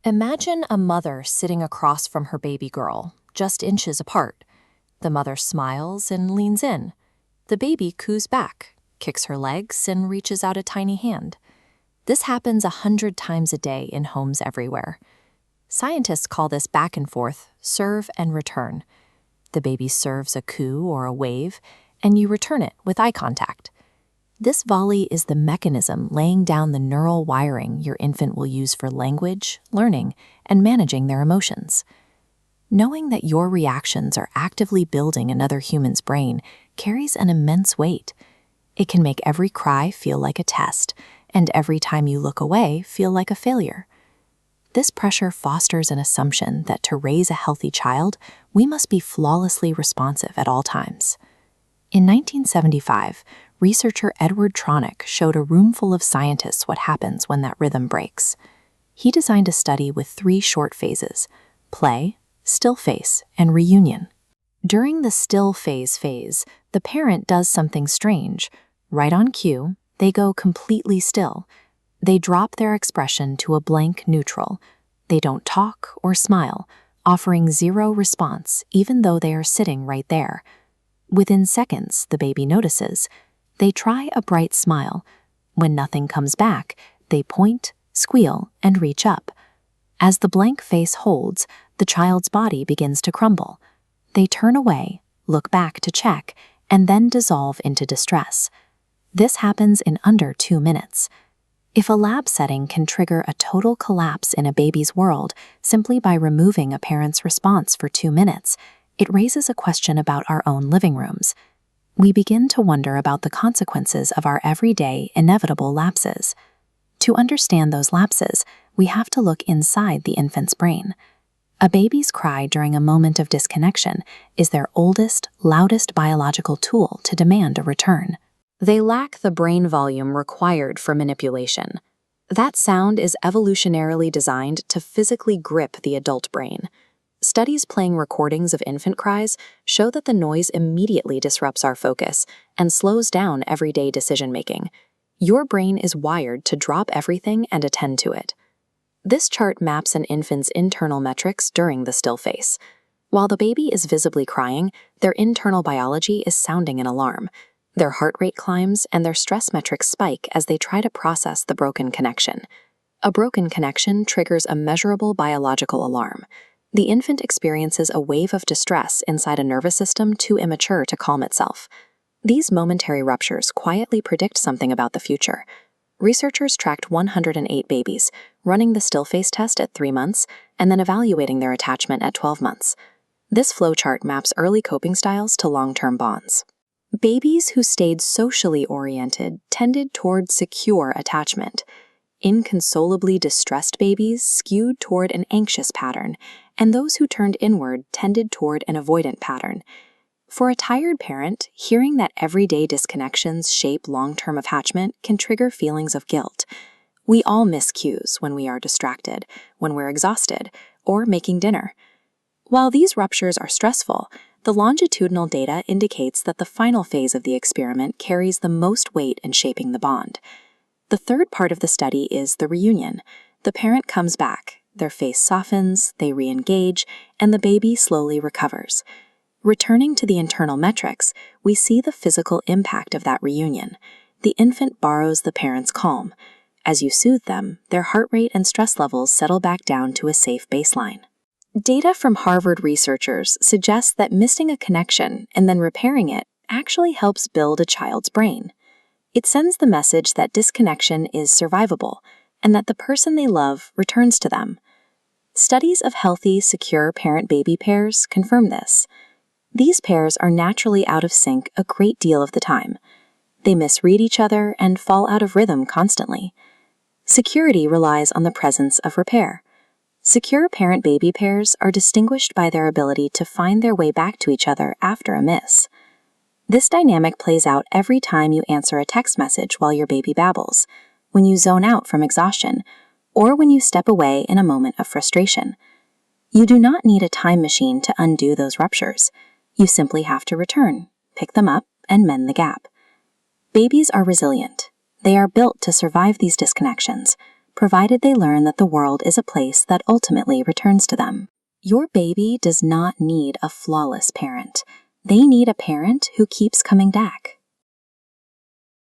Imagine a mother sitting across from her baby girl, just inches apart. The mother smiles and leans in. The baby coos back, kicks her legs, and reaches out a tiny hand. This happens 100 times a day in homes everywhere. Scientists call this back and forth, serve and return. The baby serves a coo or a wave, and you return it with eye contact. This volley is the mechanism laying down the neural wiring your infant will use for language, learning, and managing their emotions. Knowing that your reactions are actively building another human's brain carries an immense weight. It can make every cry feel like a test, and every time you look away feel like a failure. This pressure fosters an assumption that to raise a healthy child, we must be flawlessly responsive at all times. In 1975, researcher Edward Tronick showed a room full of scientists what happens when that rhythm breaks. He designed a study with 3 short phases: play, still phase, and reunion. During the still phase, the parent does something strange. Right on cue, they go completely still. They drop their expression to a blank neutral. They don't talk or smile, offering zero response even though they are sitting right there. Within seconds, the baby notices. They try a bright smile. When nothing comes back, they point, squeal, and reach up. As the blank face holds, the child's body begins to crumble. They turn away, look back to check, and then dissolve into distress. This happens in under 2 minutes. If a lab setting can trigger a total collapse in a baby's world simply by removing a parent's response for 2 minutes, it raises a question about our own living rooms. We begin to wonder about the consequences of our everyday, inevitable lapses. To understand those lapses, we have to look inside the infant's brain. A baby's cry during a moment of disconnection is their oldest, loudest biological tool to demand a return. They lack the brain volume required for manipulation. That sound is evolutionarily designed to physically grip the adult brain. Studies playing recordings of infant cries show that the noise immediately disrupts our focus and slows down everyday decision-making. Your brain is wired to drop everything and attend to it. This chart maps an infant's internal metrics during the still phase. While the baby is visibly crying, their internal biology is sounding an alarm. Their heart rate climbs and their stress metrics spike as they try to process the broken connection. A broken connection triggers a measurable biological alarm. The infant experiences a wave of distress inside a nervous system too immature to calm itself. These momentary ruptures quietly predict something about the future. Researchers tracked 108 babies, running the still phase test at 3 months and then evaluating their attachment at 12 months. This flowchart maps early coping styles to long-term bonds. Babies who stayed socially oriented tended toward secure attachment. Inconsolably distressed babies skewed toward an anxious pattern, and those who turned inward tended toward an avoidant pattern. For a tired parent, hearing that everyday disconnections shape long-term attachment can trigger feelings of guilt. We all miss cues when we are distracted, when we're exhausted, or making dinner. While these ruptures are stressful, the longitudinal data indicates that the final phase of the experiment carries the most weight in shaping the bond. The third part of the study is the reunion. The parent comes back, their face softens, they re-engage, and the baby slowly recovers. Returning to the internal metrics, we see the physical impact of that reunion. The infant borrows the parent's calm. As you soothe them, their heart rate and stress levels settle back down to a safe baseline. Data from Harvard researchers suggests that missing a connection and then repairing it actually helps build a child's brain. It sends the message that disconnection is survivable and that the person they love returns to them. Studies of healthy, secure parent-baby pairs confirm this. These pairs are naturally out of sync a great deal of the time. They misread each other and fall out of rhythm constantly. Security relies on the presence of repair. Secure parent-baby pairs are distinguished by their ability to find their way back to each other after a miss. This dynamic plays out every time you answer a text message while your baby babbles, when you zone out from exhaustion, or when you step away in a moment of frustration. You do not need a time machine to undo those ruptures. You simply have to return, pick them up, and mend the gap. Babies are resilient. They are built to survive these disconnections, provided they learn that the world is a place that ultimately returns to them. Your baby does not need a flawless parent. They need a parent who keeps coming back.